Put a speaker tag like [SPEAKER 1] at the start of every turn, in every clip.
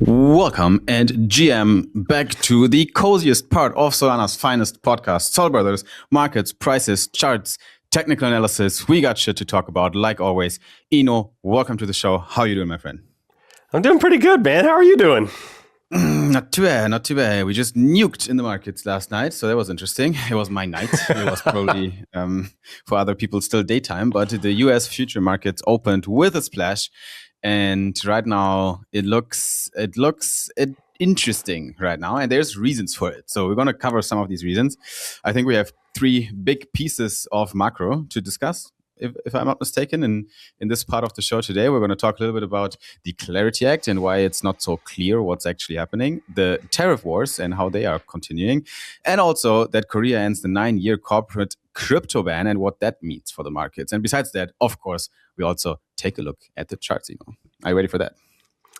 [SPEAKER 1] Welcome and GM back to the coziest part of Solana's finest podcast, Sol Brothers, markets, prices, charts, technical analysis. We got shit to talk about, like always. Eno, welcome to the show. How you doing, my friend?
[SPEAKER 2] I'm doing pretty good, man. How are you doing?
[SPEAKER 1] Not too bad. We just nuked in the markets last night, so that was interesting. It was my night. It was probably for other people still daytime, but the US future markets opened with a splash. And right now it looks interesting right now, and there's reasons for it. So we're going to cover some of these reasons. I think we have three big pieces of macro to discuss, if I'm not mistaken. In this part of the show today, we're going to talk a little bit about the Clarity Act and why it's not so clear what's actually happening, the tariff wars and how they are continuing, and also that Korea ends the 9-year corporate crypto ban and what that means for the markets. And besides that, of course, we also take a look at the charts. Are you ready for that?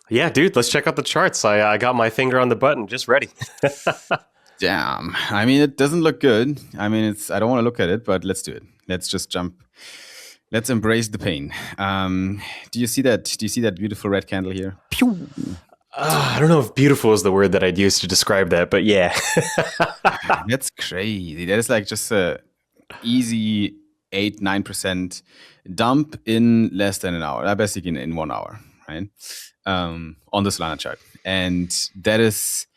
[SPEAKER 2] Yeah, dude, let's check out the charts. I got my finger on the button, just ready.
[SPEAKER 1] Damn. I mean, it doesn't look good. I mean, I don't want to look at it, but let's do it. Let's just jump. Let's embrace the pain. Do you see that? Do you see that beautiful red candle here? Pew!
[SPEAKER 2] I don't know if beautiful is the word that I'd use to describe that, but yeah.
[SPEAKER 1] That's crazy. That is like just a easy 8-9% dump in less than an hour. Basically in 1 hour, right? On the Solana chart. And that is,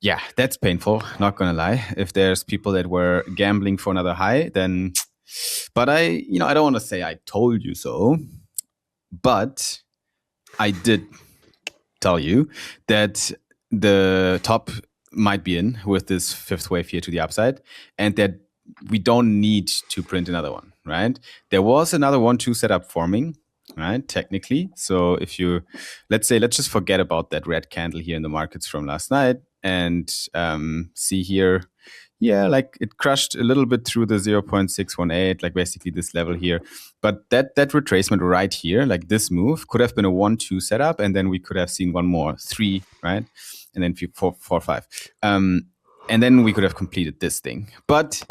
[SPEAKER 1] yeah, that's painful, not gonna lie. If there's people that were gambling for another high, then, but I don't want to say I told you so, but I did tell you that the top might be in with this fifth wave here to the upside, and that we don't need to print another one, right? There was another 1-2 setup forming, right? Technically. So if let's just forget about that red candle here in the markets from last night and see here, yeah, like it crushed a little bit through the 0.618, like basically this level here. But that retracement right here, like this move, could have been a 1-2 setup, and then we could have seen one more 3, right? And then 4, 5. And then we could have completed this thing. But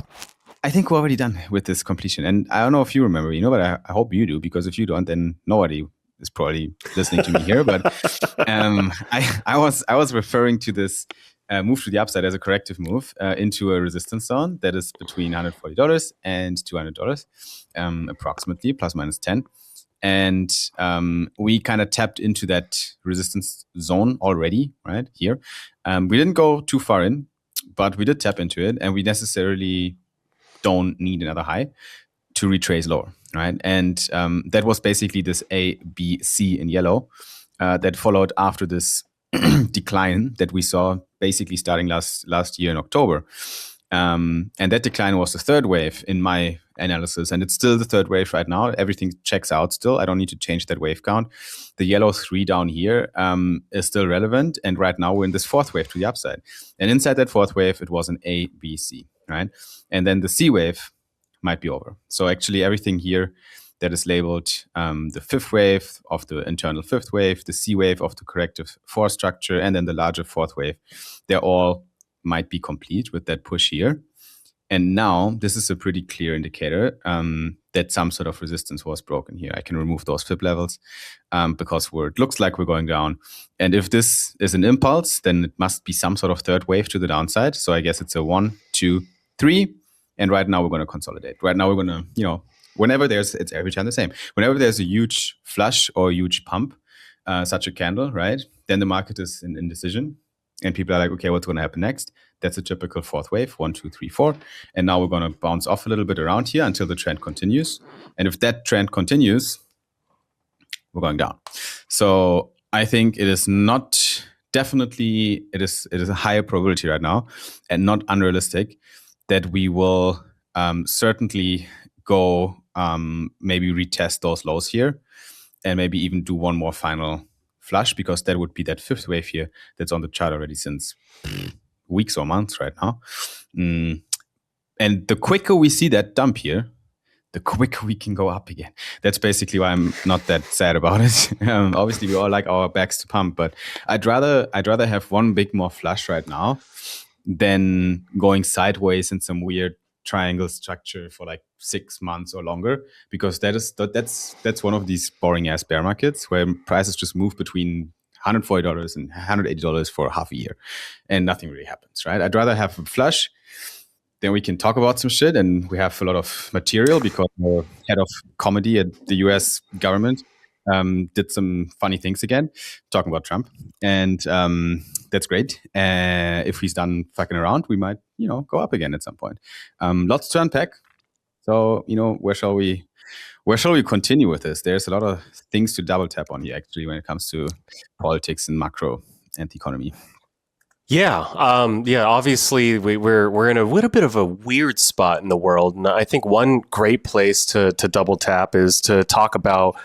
[SPEAKER 1] I think we're already done with this completion. And I don't know if you remember, but I hope you do, because if you don't, then nobody is probably listening to me here. But I was referring to this move to the upside as a corrective move into a resistance zone that is between $140 and $200, approximately, plus minus 10. And we kind of tapped into that resistance zone already, right here. We didn't go too far in, but we did tap into it, and we necessarily don't need another high to retrace lower, right? And that was basically this A, B, C in yellow that followed after this decline that we saw basically starting last year in October. And that decline was the third wave in my analysis, and it's still the third wave right now. Everything checks out still. I don't need to change that wave count. The yellow 3 down here is still relevant, and right now we're in this fourth wave to the upside. And inside that fourth wave, it was an A, B, C, right? And then the C wave might be over. So actually everything here that is labeled the fifth wave of the internal fifth wave, the C wave of the corrective force structure, and then the larger fourth wave, they're all might be complete with that push here. And now this is a pretty clear indicator that some sort of resistance was broken here. I can remove those fib levels because it looks like we're going down. And if this is an impulse, then it must be some sort of third wave to the downside. So I guess it's a 1, 2, 3. And right now we're going to consolidate. Right now we're going to, whenever it's every time the same. Whenever there's a huge flush or a huge pump, such a candle, right? Then the market is in indecision. And people are like, okay, what's going to happen next? That's a typical fourth wave, 1, 2, 3, 4. And now we're going to bounce off a little bit around here until the trend continues. And if that trend continues, we're going down. So I think it is not definitely, it is a higher probability right now and not unrealistic that we will certainly go maybe retest those lows here and maybe even do one more final flush, because that would be that fifth wave here that's on the chart already since weeks or months right now. And the quicker we see that dump here, the quicker we can go up again. That's basically why I'm not that sad about it. Obviously, we all like our backs to pump, but I'd rather have one big more flush right now than going sideways in some weird triangle structure for like 6 months or longer, because that's one of these boring ass bear markets where prices just move between $140 and $180 for half a year, and nothing really happens, right? I'd rather have a flush. Then we can talk about some shit, and we have a lot of material because the head of comedy at the US government did some funny things again, talking about Trump. And that's great. If he's done fucking around, we might, go up again at some point. Lots to unpack. So, where shall we continue with this? There's a lot of things to double tap on here, actually, when it comes to politics and macro and the economy.
[SPEAKER 2] Yeah, obviously, we're in a little bit of a weird spot in the world, and I think one great place to double tap is to talk about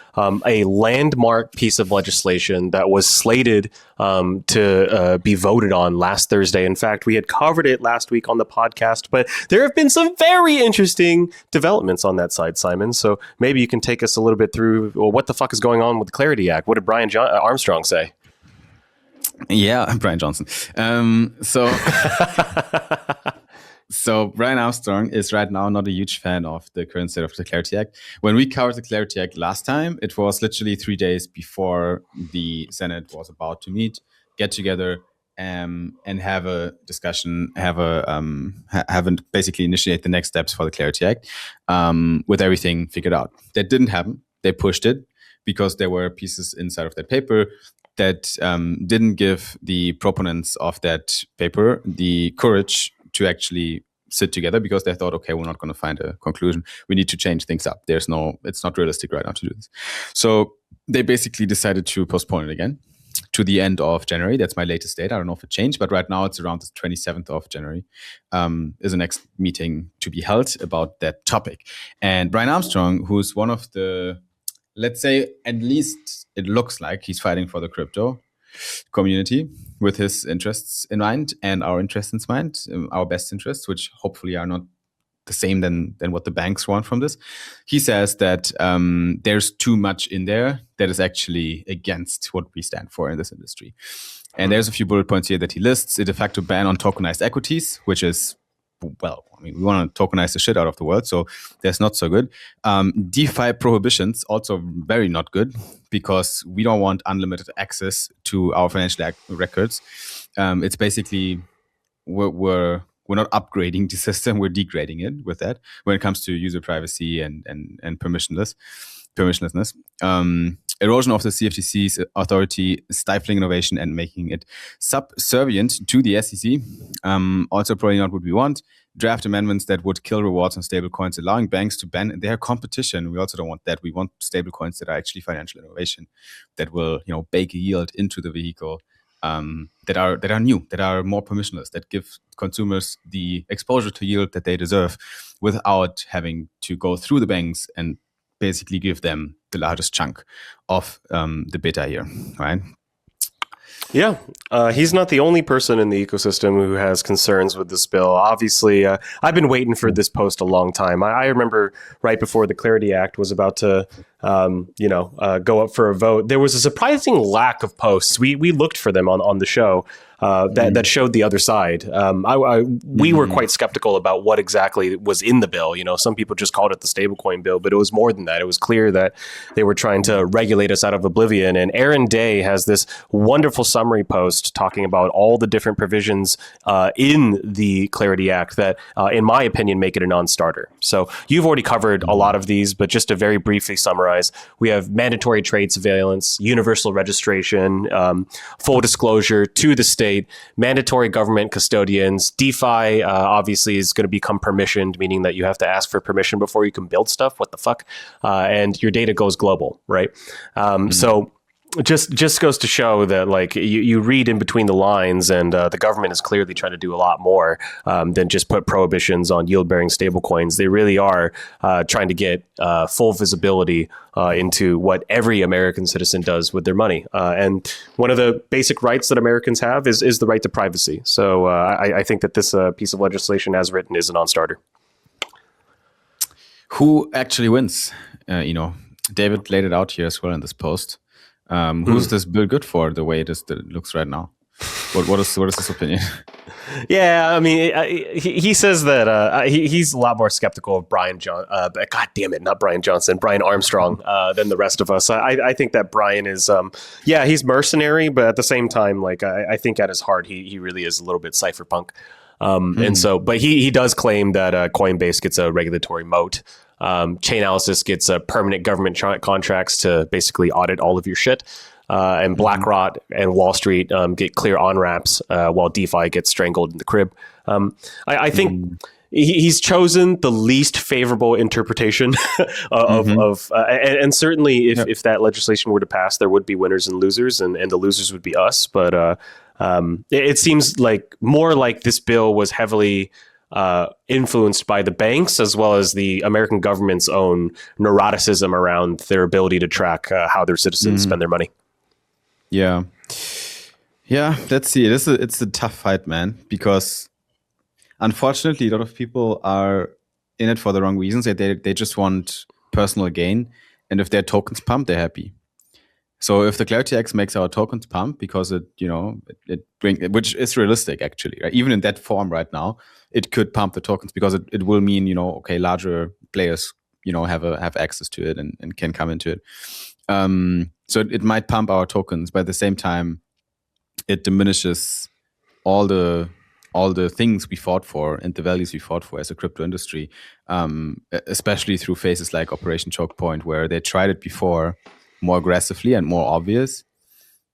[SPEAKER 2] a landmark piece of legislation that was slated to be voted on last Thursday. In fact, we had covered it last week on the podcast, but there have been some very interesting developments on that side, Simon. So maybe you can take us a little bit through what the fuck is going on with the Clarity Act. What did Brian Armstrong say?
[SPEAKER 1] Yeah, Brian Johnson. So Brian Armstrong is right now not a huge fan of the current state of the Clarity Act. When we covered the Clarity Act last time, it was literally 3 days before the Senate was about to get together, and have a discussion, basically initiate the next steps for the Clarity Act, with everything figured out. That didn't happen. They pushed it because there were pieces inside of that paper that didn't give the proponents of that paper the courage to actually sit together, because they thought, okay, we're not going to find a conclusion. We need to change things up. It's not realistic right now to do this. So they basically decided to postpone it again to the end of January. That's my latest date. I don't know if it changed, but right now it's around the 27th of January is the next meeting to be held about that topic. And Brian Armstrong, who's one of the, let's say, at least it looks like he's fighting for the crypto community with his interests in mind and our interests in mind, our best interests, which hopefully are not the same than what the banks want from this. He says that there's too much in there that is actually against what we stand for in this industry. And there's a few bullet points here that he lists. A de facto ban on tokenized equities, which is, well, I mean, we want to tokenize the shit out of the world, so that's not so good. DeFi prohibitions, also very not good, because we don't want unlimited access to our financial records. It's basically, we're not upgrading the system, we're degrading it with that when it comes to user privacy and permissionlessness. Erosion of the CFTC's authority, stifling innovation and making it subservient to the SEC. Also probably not what we want. Draft amendments that would kill rewards on stablecoins, allowing banks to ban their competition. We also don't want that. We want stablecoins that are actually financial innovation, that will, bake a yield into the vehicle, that are new, that are more permissionless, that give consumers the exposure to yield that they deserve without having to go through the banks and basically give them the largest chunk of the beta here, right?
[SPEAKER 2] Yeah, he's not the only person in the ecosystem who has concerns with this bill. Obviously, I've been waiting for this post a long time. I remember right before the Clarity Act was about to, go up for a vote, there was a surprising lack of posts. We looked for them on the show. That showed the other side. We were quite skeptical about what exactly was in the bill. Some people just called it the stablecoin bill, but it was more than that. It was clear that they were trying to regulate us out of oblivion. And Aaron Day has this wonderful summary post talking about all the different provisions in the Clarity Act that, in my opinion, make it a non-starter. So you've already covered a lot of these, but just to very briefly summarize, we have mandatory trade surveillance, universal registration, full disclosure to the state, mandatory government custodians. DeFi obviously is going to become permissioned, meaning that you have to ask for permission before you can build stuff. What the fuck? And your data goes global, right? So just goes to show that, like, you read in between the lines, and the government is clearly trying to do a lot more than just put prohibitions on yield-bearing stablecoins. They really are trying to get full visibility into what every American citizen does with their money. And one of the basic rights that Americans have is the right to privacy. So I think that this piece of legislation, as written, is a non-starter.
[SPEAKER 1] Who actually wins? David laid it out here as well in this post. Who's this bill good for, the way it looks right now? What is his opinion?
[SPEAKER 2] Yeah, I mean, he says that he's a lot more skeptical of God damn it, not Brian Johnson, Brian Armstrong than the rest of us. I think that Brian is, he's mercenary, but at the same time, like I think at his heart, he really is a little bit cypherpunk. And so, but he does claim that Coinbase gets a regulatory moat. Chainalysis gets permanent government contracts to basically audit all of your shit. And BlackRock and Wall Street get clear on-ramps while DeFi gets strangled in the crib. I think he's chosen the least favorable interpretation and certainly if that legislation were to pass, there would be winners and losers, and the losers would be us. But it seems like more like this bill was heavily influenced by the banks as well as the American government's own neuroticism around their ability to track how their citizens spend their money.
[SPEAKER 1] Yeah. Let's see. It's a tough fight, man, because unfortunately, a lot of people are in it for the wrong reasons. They just want personal gain, and if their tokens pump, they're happy. So if the Clarity X makes our tokens pump because it brings, which is realistic actually, right? Even in that form right now, it could pump the tokens because it will mean larger players have access to it and can come into it. So it might pump our tokens, but at the same time, it diminishes all the things we fought for and the values we fought for as a crypto industry, especially through phases like Operation Choke Point, where they tried it before more aggressively and more obvious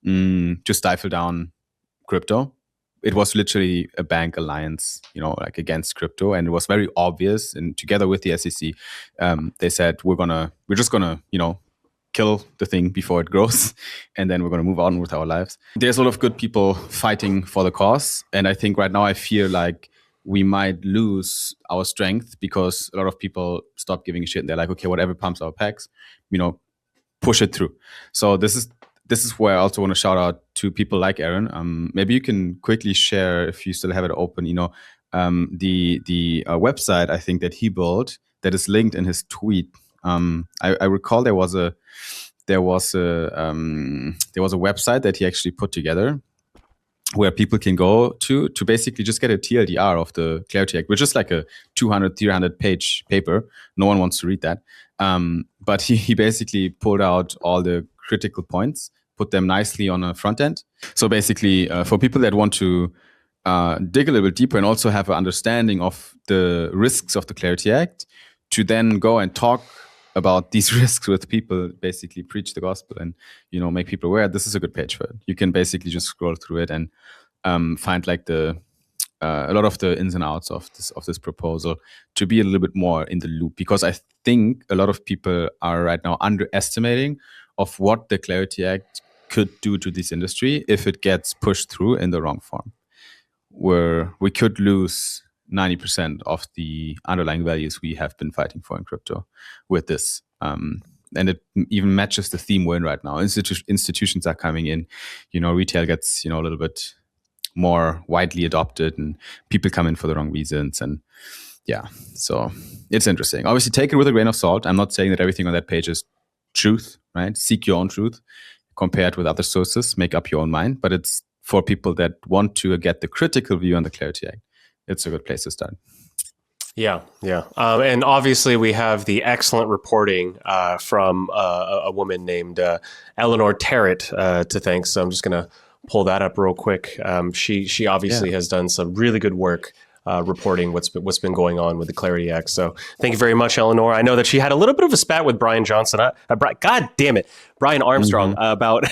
[SPEAKER 1] to stifle down crypto. It was literally a bank alliance, against crypto, and it was very obvious. And together with the SEC, they said we're just gonna kill the thing before it grows, and then we're going to move on with our lives. There's a lot of good people fighting for the cause, and I think right now I feel like we might lose our strength because a lot of people stop giving a shit. And they're like, okay, whatever pumps our packs, push it through. So this is where I also want to shout out to people like Aaron. Maybe you can quickly share, if you still have it open, the website I think that he built that is linked in his tweet. I recall there was a website that he actually put together where people can go to basically just get a TLDR of the Clarity Act, which is like a 200-300 page paper. No one wants to read that. But he basically pulled out all the critical points, put them nicely on a front end. So basically, for people that want to dig a little bit deeper and also have an understanding of the risks of the Clarity Act, to then go and talk about these risks with people, basically preach the gospel and make people aware. This is a good page for it. You can basically just scroll through it and find like a lot of the ins and outs of this proposal to be a little bit more in the loop, because I think a lot of people are right now underestimating of what the Clarity Act could do to this industry if it gets pushed through in the wrong form, where we could lose 90% of the underlying values we have been fighting for in crypto with this. And it even matches the theme we're in right now. Institutions are coming in, retail gets, a little bit more widely adopted and people come in for the wrong reasons. And so it's interesting. Obviously, take it with a grain of salt. I'm not saying that everything on that page is truth, right? Seek your own truth, compare it with other sources, make up your own mind. But it's for people that want to get the critical view on the Clarity Act. It's a good place to start.
[SPEAKER 2] Yeah. And obviously we have the excellent reporting from a woman named Eleanor Terrett to thank. So I'm just going to pull that up real quick. She obviously has done some really good work reporting what's been going on with the Clarity Act. So thank you very much, Eleanor. I know that she had a little bit of a spat with Brian Johnson. God damn it, Brian Armstrong about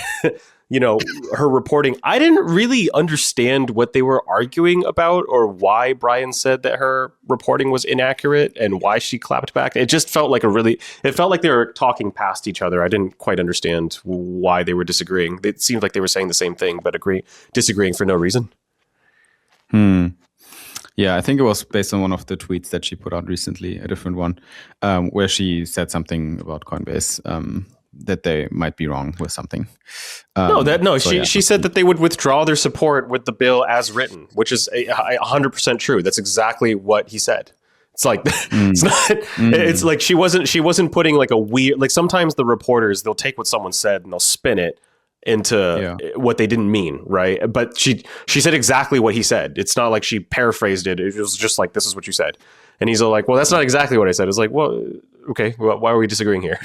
[SPEAKER 2] her reporting. I didn't really understand what they were arguing about or why Brian said that her reporting was inaccurate and why she clapped back. It just felt like it felt like they were talking past each other. I didn't quite understand why they were disagreeing. It seemed like they were saying the same thing, but disagreeing for no reason.
[SPEAKER 1] Yeah, I think it was based on one of the tweets that she put out recently, a different one, where she said something about Coinbase, that they might be wrong with something.
[SPEAKER 2] She said that they would withdraw their support with the bill as written, which is 100% true. That's exactly what he said. It's like it's not. It's like she wasn't putting like a weird. Like sometimes the reporters, they'll take what someone said and they'll spin it into what they didn't mean, right? But she said exactly what he said. It's not like she paraphrased it. It was just like, this is what you said. And he's all like, well, that's not exactly what I said. It's like, well, okay, well, why are we disagreeing here?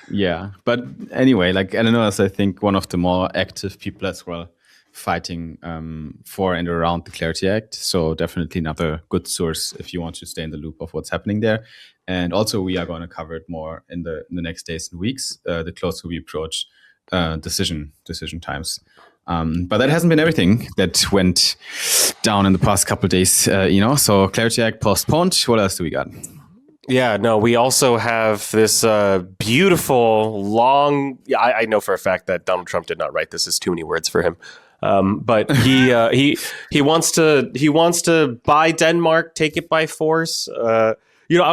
[SPEAKER 1] Yeah, but anyway, like Eleanor is, I think, one of the more active people as well, fighting for and around the Clarity Act. So definitely another good source if you want to stay in the loop of what's happening there. And also, we are going to cover it more in the next days and weeks, the closer we approach decision times. But that hasn't been everything that went down in the past couple of days, So Clarity Act postponed. What else do we got?
[SPEAKER 2] Yeah, no, we also have this beautiful, long... I know for a fact that Donald Trump did not write this. It's too many words for him. But he wants to buy Denmark, take it by force. I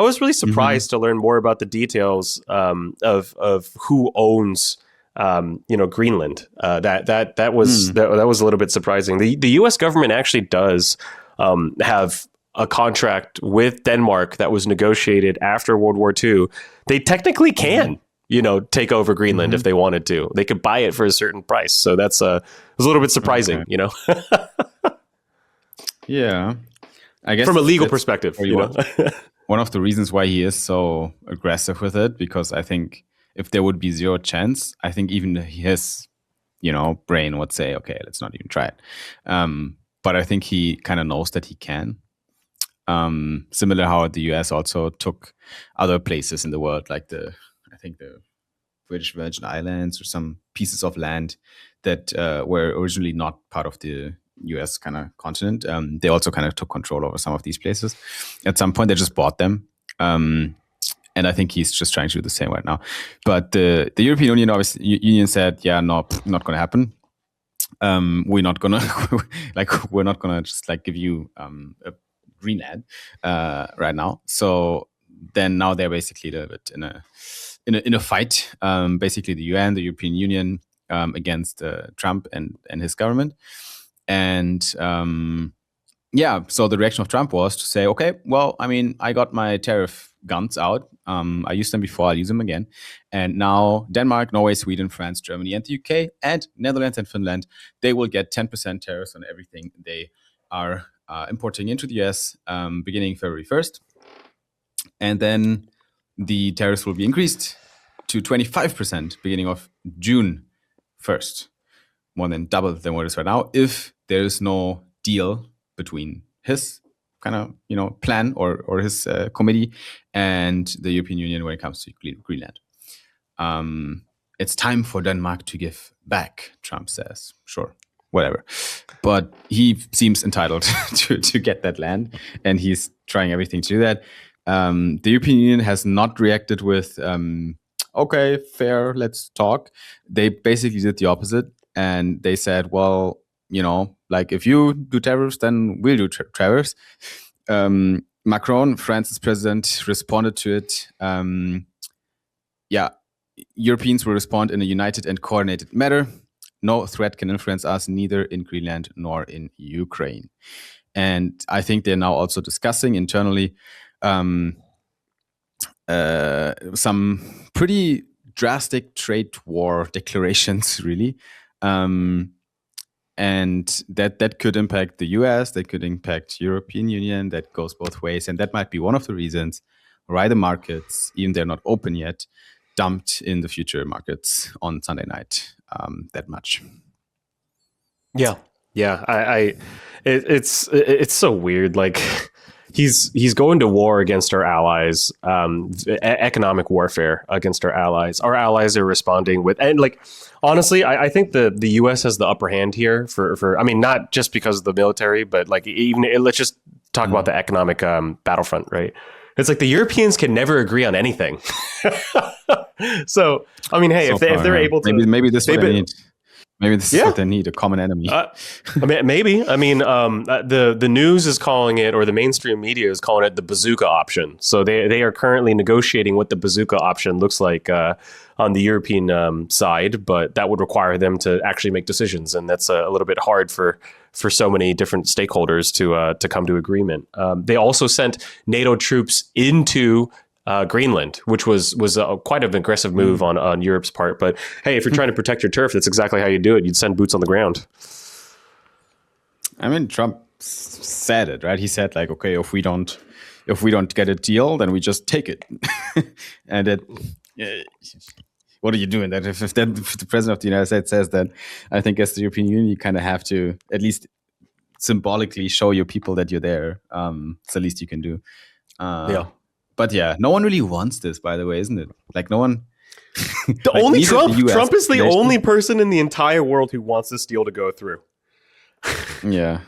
[SPEAKER 2] was really surprised to learn more about the details of who owns Greenland. That was a little bit surprising. The U.S. government actually does have a contract with Denmark that was negotiated after World War II. They technically can, take over Greenland if they wanted to. They could buy it for a certain price. So that's was a little bit surprising,
[SPEAKER 1] Yeah, I guess
[SPEAKER 2] from a legal perspective.
[SPEAKER 1] One of the reasons why he is so aggressive with it, because I think if there would be zero chance, I think even his, brain would say, okay, let's not even try it. But I think he kind of knows that he can. Similar how the US also took other places in the world, like the British Virgin Islands or some pieces of land that were originally not part of the US kind of continent. They also kind of took control over some of these places. At some point, they just bought them. And I think he's just trying to do the same right now. But the European Union said, yeah, no, not going to happen. We're not gonna just give you a Greenland right now. So then now they're basically a little bit in a fight. Basically, the UN, the European Union, against Trump and his government. And so the reaction of Trump was to say, okay, well, I mean, I got my tariff guns out. I used them before, I'll use them again. And now Denmark, Norway, Sweden, France, Germany, and the UK, and Netherlands and Finland, they will get 10% tariffs on everything they are importing into the US beginning February 1st. And then the tariffs will be increased to 25% beginning of June 1st, more than double than what it is right now, if there is no deal between his kind of plan or his committee and the European Union when it comes to Greenland. It's time for Denmark to give back, Trump says. Sure, whatever. But he seems entitled to get that land, and he's trying everything to do that. The European Union has not reacted with, okay, fair, let's talk. They basically did the opposite, and they said, well, if you do tariffs, then we'll do tariffs. Macron, France's president, responded to it. Europeans will respond in a united and coordinated manner. No threat can influence us, neither in Greenland nor in Ukraine. And I think they're now also discussing internally some pretty drastic trade war declarations, really. And that could impact the US, that could impact European Union, that goes both ways. And that might be one of the reasons why the markets, even they're not open yet, dumped in the future markets on Sunday night that much.
[SPEAKER 2] Yeah. It's so weird. Like he's going to war against our allies, economic warfare against our allies. Our allies are responding with, and honestly, I think the US has the upper hand here for I mean, not just because of the military, but let's just talk about the economic battlefront, right? It's like the Europeans can never agree on anything. So, I mean, hey, if they're able to,
[SPEAKER 1] maybe this is what they need. Maybe this is what they need, a common enemy.
[SPEAKER 2] Maybe. I mean, the news is calling it, or the mainstream media is calling it, the bazooka option. So they are currently negotiating what the bazooka option looks like on the European side, but that would require them to actually make decisions, and that's a little bit hard for so many different stakeholders to come to agreement. They also sent NATO troops into Greenland, which was quite an aggressive move on Europe's part. But hey, if you're trying to protect your turf, that's exactly how you do it. You'd send boots on the ground.
[SPEAKER 1] I mean, Trump said it, right? He said like, okay, if we don't get a deal, then we just take it. And it, what are you doing? That if the president of the United States says that, I think as the European Union, you kind of have to at least symbolically show your people that you're there. It's the least you can do.
[SPEAKER 2] Yeah.
[SPEAKER 1] But yeah, no one really wants this, by the way, isn't it? Like no one.
[SPEAKER 2] The
[SPEAKER 1] like,
[SPEAKER 2] only Trump.
[SPEAKER 1] the US
[SPEAKER 2] Trump is the
[SPEAKER 1] nation.
[SPEAKER 2] only person in the entire world who wants this deal to go through.
[SPEAKER 1] Yeah.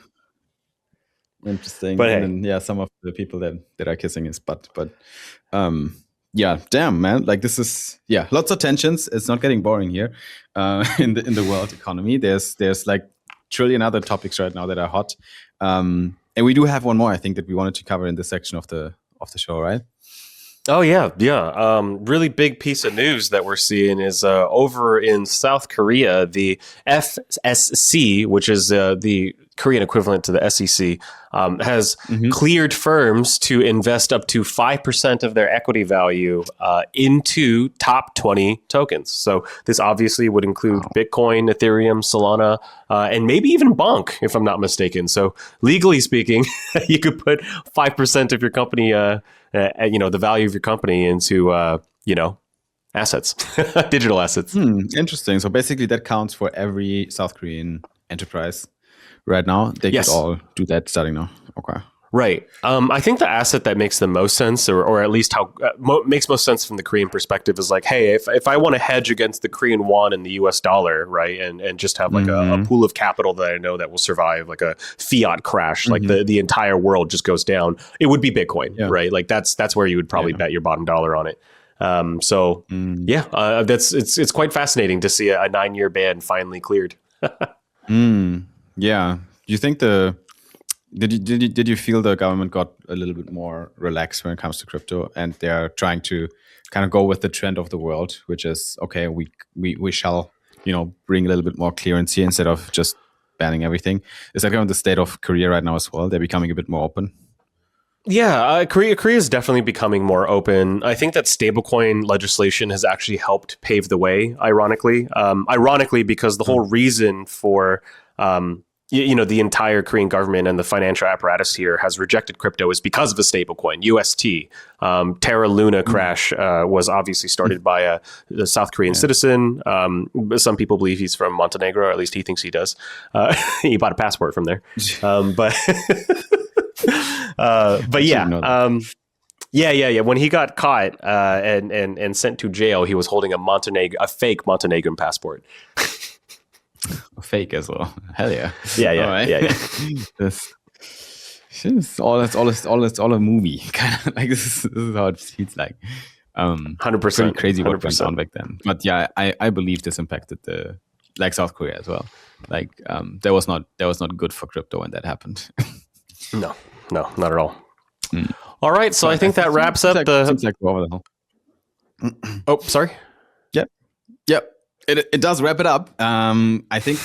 [SPEAKER 1] Interesting.
[SPEAKER 2] But
[SPEAKER 1] and
[SPEAKER 2] hey.
[SPEAKER 1] then, yeah, some of the people that are kissing his butt. But yeah, damn, man. Like this is lots of tensions. It's not getting boring here in the world economy. There's like trillion other topics right now that are hot. And we do have one more, I think, that we wanted to cover in this section of the show, right?
[SPEAKER 2] Oh yeah. Really big piece of news that we're seeing is over in South Korea, the FSC, which is the Korean equivalent to the SEC, has cleared firms to invest up to 5% of their equity value into top 20 tokens. So this obviously would include Bitcoin, Ethereum, Solana, and maybe even Bonk, if I'm not mistaken. So legally speaking, you could put 5% of your company, the value of your company into, assets, digital assets.
[SPEAKER 1] Interesting. So basically that counts for every South Korean enterprise right now. They could all do that starting now. Okay.
[SPEAKER 2] Right. I think the asset that makes the most sense, or at least how makes most sense from the Korean perspective, is like, hey, if I want to hedge against the Korean won and the US dollar, right, and just have like a pool of capital that I know that will survive like a fiat crash, like the entire world just goes down, it would be Bitcoin, right? Like that's where you would probably bet your bottom dollar on it. It's quite fascinating to see a 9-year ban finally cleared.
[SPEAKER 1] Yeah. Do you think did you feel the government got a little bit more relaxed when it comes to crypto, and they're trying to kind of go with the trend of the world, which is okay, we shall bring a little bit more clearance here instead of just banning everything? Is that kind of the state of Korea right now as well? They're becoming a bit more open.
[SPEAKER 2] Yeah, Korea is definitely becoming more open. I think that stablecoin legislation has actually helped pave the way, ironically. Because the whole reason for the entire Korean government and the financial apparatus here has rejected crypto is because of a stablecoin, UST. Terra Luna crash was obviously started by a South Korean citizen. Some people believe he's from Montenegro, or at least he thinks he does. He bought a passport from there. But yeah. When he got caught and sent to jail, he was holding a fake Montenegrin passport.
[SPEAKER 1] Fake as well. Hell yeah.
[SPEAKER 2] Yeah.
[SPEAKER 1] It's all a movie. Kind of like this is how it feels like.
[SPEAKER 2] 100%.
[SPEAKER 1] Crazy what went on back then. But yeah, I believe this impacted South Korea as well. Like that was not good for crypto when that happened.
[SPEAKER 2] No, not at all. All right, so I think that wraps up
[SPEAKER 1] seems like we're over the hill.
[SPEAKER 2] Oh, sorry.
[SPEAKER 1] Yep. It does wrap it up. I think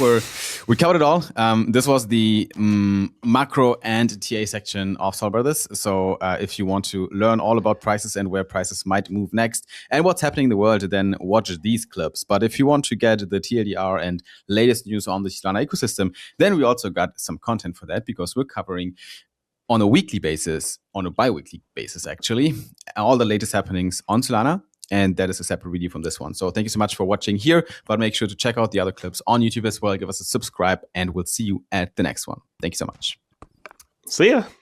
[SPEAKER 1] we covered it all. This was the macro and TA section of Sol Brothers. So if you want to learn all about prices and where prices might move next and what's happening in the world, then watch these clips. But if you want to get the TLDR and latest news on the Solana ecosystem, then we also got some content for that, because we're covering on a weekly basis, on a bi-weekly basis actually, all the latest happenings on Solana. And that is a separate video from this one. So thank you so much for watching here, but make sure to check out the other clips on YouTube as well. Give us a subscribe, and we'll see you at the next one. Thank you so much.
[SPEAKER 2] See ya.